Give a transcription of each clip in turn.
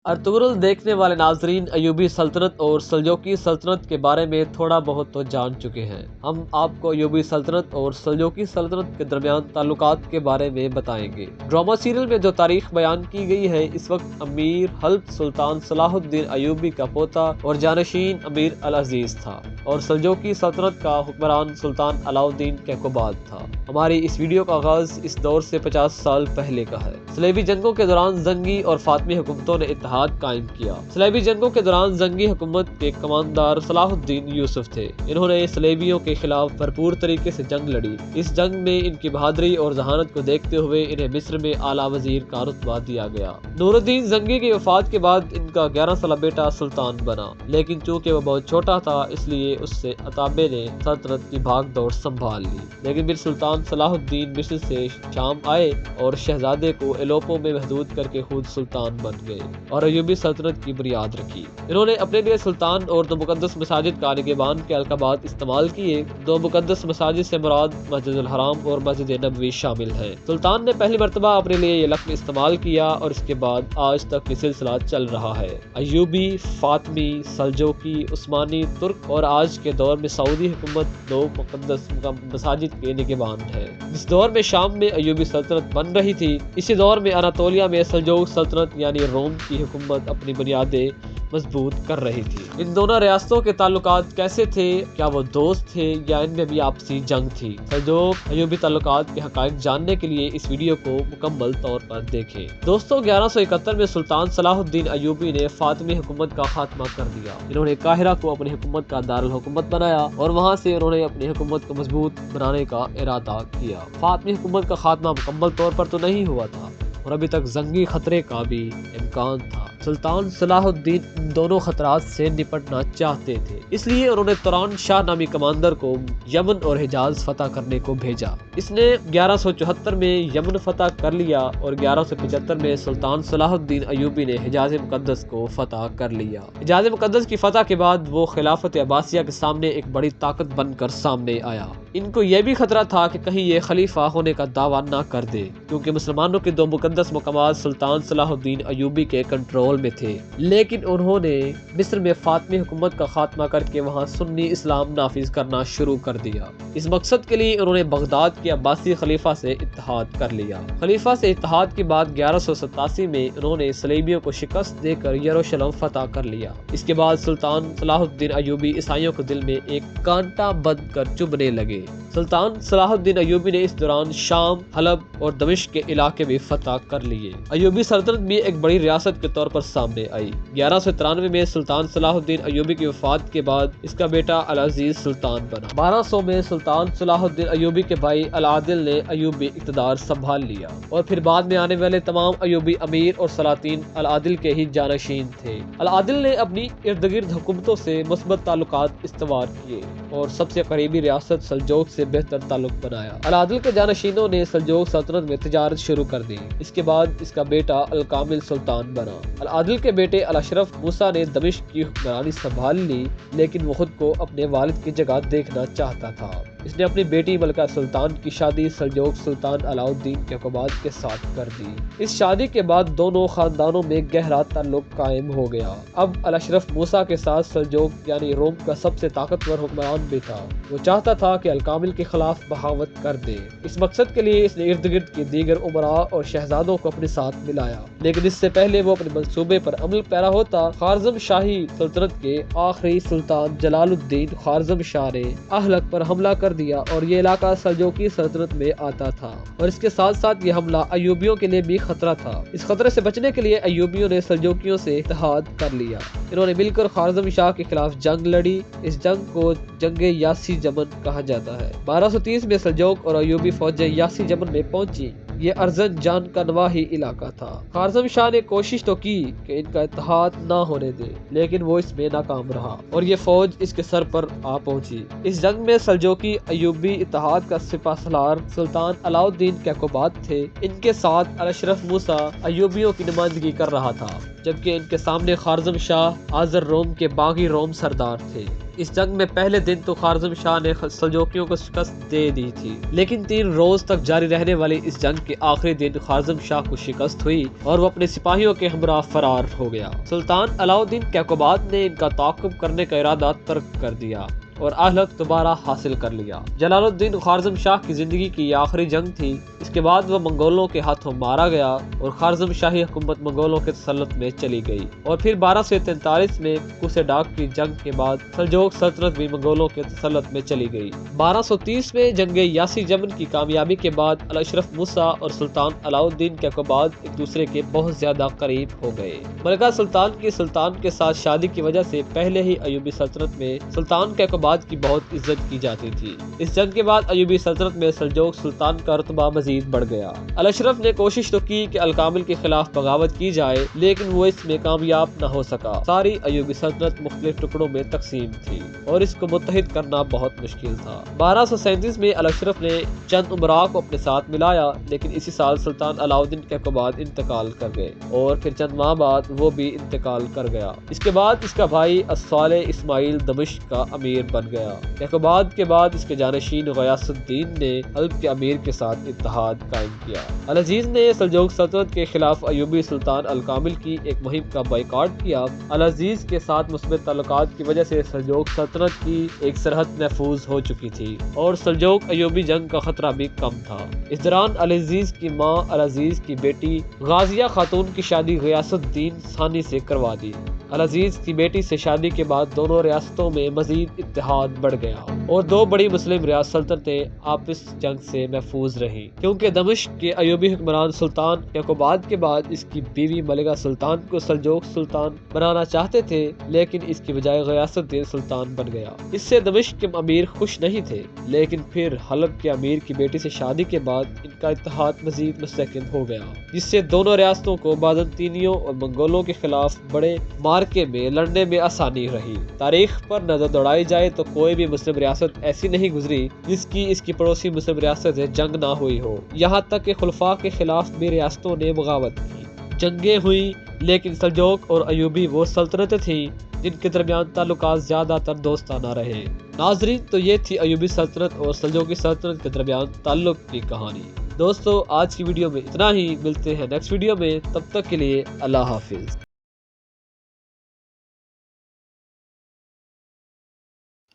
Ertugrul دیکھنے والے ناظرین ایوبی سلطنت اور سلجوقی سلطنت کے بارے میں تھوڑا بہت تو جان چکے ہیں۔ ہم آپ کو ایوبی سلطنت اور سلجوقی سلطنت کے درمیان تعلقات کے بارے میں بتائیں گے۔ ڈرامہ سیریل میں جو تاریخ بیان کی گئی ہے، اس وقت امیر حلب سلطان صلاح الدین ایوبی کا پوتا اور جانشین امیر العزیز تھا، اور سلجوقی سلطنت کا حکمران سلطان علاؤالدین کیقوباد تھا۔ ہماری اس ویڈیو کا آغاز اس دور سے 50 سال پہلے کا ہے۔ صلیبی جنگوں کے دوران زنگی اور فاطمی حکومتوں نے اتحاد قائم کیا۔ صلیبی جنگوں کے دوران زنگی حکومت کے کماندار صلاح الدین یوسف تھے۔ انہوں نے صلیبیوں کے خلاف بھرپور طریقے سے جنگ لڑی۔ اس جنگ میں ان کی بہادری اور ذہانت کو دیکھتے ہوئے انہیں مصر میں اعلیٰ وزیر کا رتبہ دیا گیا۔ نور الدین زنگی کی وفات کے بعد ان کا 11 سالہ بیٹا سلطان بنا، لیکن چونکہ وہ بہت چھوٹا تھا، اس لیے اس سے عتابے نے سلطنت کی بھاگ دوڑ سنبھال لی۔ لیکن پھر سلطان صلاح الدین مصر سے شام آئے اور شہزادے کو ایلوپو میں محدود کر کے خود سلطان بن گئے اور ایوبی سلطنت کی بنیاد رکھی۔ انہوں نے اپنے لیے سلطان اور دو مقدس مساجد کا نگہبان کے القابات استعمال کیے۔ دو مقدس مساجد سے مراد مسجد الحرام اور مسجد نبوی شامل ہیں۔ سلطان نے پہلی مرتبہ اپنے لیے یہ لقب استعمال کیا اور اس کے بعد آج تک یہ سلسلہ چل رہا ہے۔ ایوبی، فاطمی، سلجوقی، عثمانی، ترک اور آج کے دور میں سعودی حکومت دو مقدس مساجد کے نگہبان ہے۔ جس دور میں شام میں ایوبی سلطنت بن رہی تھی، اسی دور میں اناطولیہ میں سلجوق سلطنت یعنی روم کی حکومت اپنی بنیادیں مضبوط کر رہی تھی۔ ان دونوں ریاستوں کے تعلقات کیسے تھے؟ کیا وہ دوست تھے یا ان میں بھی آپسی جنگ تھی؟ سلجوق ایوبی تعلقات کے حقائق جاننے کے لیے اس ویڈیو کو مکمل طور پر دیکھیں۔ دوستوں، 1171 میں سلطان صلاح الدین ایوبی نے فاطمی حکومت کا خاتمہ کر دیا۔ انہوں نے قاہرہ کو اپنی حکومت کا دارالحکومت بنایا اور وہاں سے انہوں نے اپنی حکومت کو مضبوط بنانے کا ارادہ کیا۔ فاطمی حکومت کا خاتمہ مکمل طور پر تو نہیں ہوا تھا اور ابھی تک زنگی خطرے کا بھی امکان تھا۔ سلطان صلاح الدین ان دونوں خطرات سے نپٹنا چاہتے تھے، اس لیے انہوں نے توران شاہ نامی کمانڈر کو یمن اور حجاز فتح کرنے کو بھیجا۔ اس نے 1174 میں یمن فتح کر لیا اور 1175 میں سلطان صلاح الدین ایوبی نے حجاز مقدس کو فتح کر لیا۔ حجاز مقدس کی فتح کے بعد وہ خلافت عباسیہ کے سامنے ایک بڑی طاقت بن کر سامنے آیا۔ ان کو یہ بھی خطرہ تھا کہ کہیں یہ خلیفہ ہونے کا دعویٰ نہ کر دے، کیونکہ مسلمانوں کے دو مقدس مقامات سلطان صلاح الدین ایوبی کے کنٹرول میں تھے۔ لیکن انہوں نے مصر میں فاطمی حکومت کا خاتمہ کر کے وہاں سنی اسلام نافذ کرنا شروع کر دیا۔ اس مقصد کے لیے انہوں نے بغداد کے عباسی خلیفہ سے اتحاد کر لیا۔ خلیفہ سے اتحاد کے بعد 1187 میں انہوں نے صلیبیوں کو شکست دے کر یروشلم فتح کر لیا۔ اس کے بعد سلطان صلاح الدین ایوبی عیسائیوں کے دل میں ایک کانٹا بن کر چبھنے لگے۔ سلطان صلاح الدین ایوبی نے اس دوران شام، حلب اور دمشق کے علاقے بھی فتح کر لیے۔ ایوبی سلطنت بھی ایک بڑی ریاست کے طور پر سامنے آئی۔ 1193 میں سلطان صلاح الدین ایوبی کی وفات کے بعد اس کا بیٹا العزیز سلطان بنا۔ 1200 میں سلطان صلاح الدین ایوبی کے بھائی العادل نے ایوبی اقتدار سنبھال لیا، اور پھر بعد میں آنے والے تمام ایوبی امیر اور سلاطین العادل کے ہی جانشین تھے۔ العادل نے اپنی ارد گرد حکومتوں سے مثبت تعلقات استوار کیے اور سب سے قریبی ریاست سلجوق سے بہتر تعلق بنایا۔ العادل کے جانشینوں نے سلجوق سلطنت میں تجارت شروع کر دی۔ اس کے بعد اس کا بیٹا الکامل سلطان بنا۔ العادل کے بیٹے الاشرف موسیٰ نے دمشق کی حکمرانی سنبھال لی، لیکن وہ خود کو اپنے والد کی جگہ دیکھنا چاہتا تھا۔ اس نے اپنی بیٹی ملکہ سلطان کی شادی سلجوق سلطان علاؤالدین کیقوباد کے ساتھ کر دی۔ اس شادی کے بعد دونوں خاندانوں میں گہرا تعلق قائم ہو گیا۔ اب الاشرف موسیٰ کے ساتھ سلجوق یعنی روم کا سب سے طاقتور حکمران بھی تھا۔ وہ چاہتا تھا کہ الکامل کے خلاف بغاوت کر دے۔ اس مقصد کے لیے اس نے ارد گرد کے دیگر امراء اور شہزادوں کو اپنے ساتھ ملایا، لیکن اس سے پہلے وہ اپنے منصوبے پر عمل پیرا ہوتا، خوارزم شاہی سلطنت کے آخری سلطان جلال الدین خوارزم شاہ نے اہلک پر حملہ کر دیا اور یہ علاقہ سلجوقی سلطنت میں آتا تھا، اور اس کے ساتھ ساتھ یہ حملہ ایوبیوں کے لیے بھی خطرہ تھا۔ اس خطرے سے بچنے کے لیے ایوبیوں نے سلجوقیوں سے اتحاد کر لیا۔ انہوں نے مل کر خوارزم شاہ کے خلاف جنگ لڑی۔ اس جنگ کو جنگ یاسی جمن کہا جاتا ہے۔ 1230 میں سلجوق اور ایوبی فوجیں یاسی جمن میں پہنچی۔ یہ ارزن جان کا نواحی علاقہ تھا۔ خوارزم شاہ نے کوشش تو کی کہ ان کا اتحاد نہ ہونے دے، لیکن وہ اس میں ناکام رہا اور یہ فوج اس کے سر پر آ پہنچی۔ اس جنگ میں سلجوقی ایوبی اتحاد کا سپہ سالار سلطان علاؤالدین کیقوباد تھے۔ ان کے ساتھ الاشرف موسیٰ ایوبیوں کی نمائندگی کر رہا تھا، جبکہ ان کے سامنے خوارزم شاہ آذر روم کے باغی روم سردار تھے۔ اس جنگ میں پہلے دن تو خارزم شاہ نے سلجوکیوں کو شکست دے دی تھی، لیکن 3 روز تک جاری رہنے والی اس جنگ کے آخری دن خارزم شاہ کو شکست ہوئی اور وہ اپنے سپاہیوں کے ہمراہ فرار ہو گیا۔ سلطان علاء الدین کیقوباد نے ان کا تعاقب کرنے کا ارادہ ترک کر دیا اور اہلک دوبارہ حاصل کر لیا۔ جلال الدین خارزم شاہ کی زندگی کی یہ آخری جنگ تھی۔ اس کے بعد وہ منگولوں کے ہاتھوں مارا گیا اور خارزم شاہی حکومت منگولوں کے تسلط میں چلی گئی، اور پھر 1243 میں کوسے ڈاک کی جنگ کے بعد سلجوق سلطنت بھی منگولوں کے تسلط میں چلی گئی۔ 1230 میں جنگ یاسی جمن کی کامیابی کے بعد الاشرف موسیٰ اور سلطان علاء الدین کیقوباد ایک دوسرے کے بہت زیادہ قریب ہو گئے۔ ملکہ سلطان کی سلطان کے ساتھ شادی کی وجہ سے پہلے ہی ایوبی سلطنت میں سلطان کیقوباد کی بہت عزت کی جاتی تھی۔ اس جنگ کے بعد ایوبی سلطنت میں سلجوق سلطان کا رتبہ مزید بڑھ گیا۔ الاشرف نے کوشش تو کی کہ الکامل کے خلاف بغاوت کی جائے، لیکن وہ اس میں کامیاب نہ ہو سکا۔ ساری ایوبی سلطنت مختلف ٹکڑوں میں تقسیم تھی اور اس کو متحد کرنا بہت مشکل تھا۔ 1237 میں الاشرف نے چند امراء کو اپنے ساتھ ملایا، لیکن اسی سال سلطان علاء الدین کیقوباد انتقال کر گئے اور پھر چند ماہ بعد وہ بھی انتقال کر گیا۔ اس کے بعد اس کا بھائی الصالح اسماعیل دمشق کا امیر بن گیا۔ کیقوباد کے بعد اس کے جانشین غیاث الدین نے حلب کے امیر کے ساتھ اتحاد قائم کیا۔ العزیز نے سلجوق سلطنت کے خلاف ایوبی سلطان الکامل کی ایک مہم کا بائیکاٹ کیا۔ العزیز کے ساتھ مثبت تعلقات کی وجہ سے سلجوق سلطنت کی ایک سرحد محفوظ ہو چکی تھی اور سلجوق ایوبی جنگ کا خطرہ بھی کم تھا۔ اس دوران العزیز کی ماں العزیز کی بیٹی غازیہ خاتون کی شادی غیاث الدین ثانی سے کروا دی۔ العزیز کی بیٹی سے شادی کے بعد دونوں ریاستوں میں مزید اتحاد بڑھ گیا اور 2 بڑی مسلم ریاست سلطنتیں آپس جنگ سے محفوظ رہیں، کیونکہ دمشق کے ایوبی حکمران سلطان کیقوباد کے بعد اس کی بیوی ملکہ سلطان کو سلجوق سلطان بنانا چاہتے تھے، لیکن اس کی بجائے غیاث الدین سلطان بن گیا۔ اس سے دمشق کے امیر خوش نہیں تھے، لیکن پھر حلب کے امیر کی بیٹی سے شادی کے بعد ان کا اتحاد مزید مستحکم ہو گیا، جس سے دونوں ریاستوں کو بازنطینیوں اور منگولوں کے خلاف بڑے مارکے میں لڑنے میں آسانی رہی۔ تاریخ پر نظر دوڑائی جائے تو کوئی بھی مسلم ریاست ایسی نہیں گزری جس کی اس کی پڑوسی مسلم ریاست سے جنگ نہ ہوئی ہو، یہاں تک کہ خلفاء کے خلاف بھی ریاستوں نے بغاوت کی، جنگیں ہوئی، لیکن سلجوق اور ایوبی وہ سلطنتیں تھیں جن کے درمیان تعلقات زیادہ تر دوستانہ رہے۔ ناظرین، تو یہ تھی ایوبی سلطنت اور سلجوقی سلطنت کے درمیان تعلق کی کہانی۔ دوستو، آج کی ویڈیو میں اتنا ہی، ملتے ہیں نیکسٹ ویڈیو میں، تب تک کے لیے اللہ حافظ۔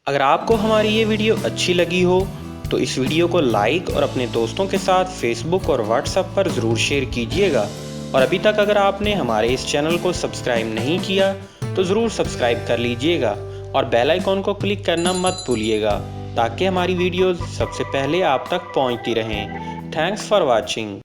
اگر آپ کو ہماری یہ ویڈیو اچھی لگی ہو تو اس ویڈیو کو لائک اور اپنے دوستوں کے ساتھ فیس بک اور واٹس ایپ پر ضرور شیئر کیجیے گا، اور ابھی تک اگر آپ نے ہمارے اس چینل کو سبسکرائب نہیں کیا تو ضرور سبسکرائب کر لیجیے گا اور بیل آئیکن کو کلک کرنا مت بھولیے گا تاکہ ہماری ویڈیوز سب سے پہلے آپ تک پہنچتی رہیں۔ Thanks for watching.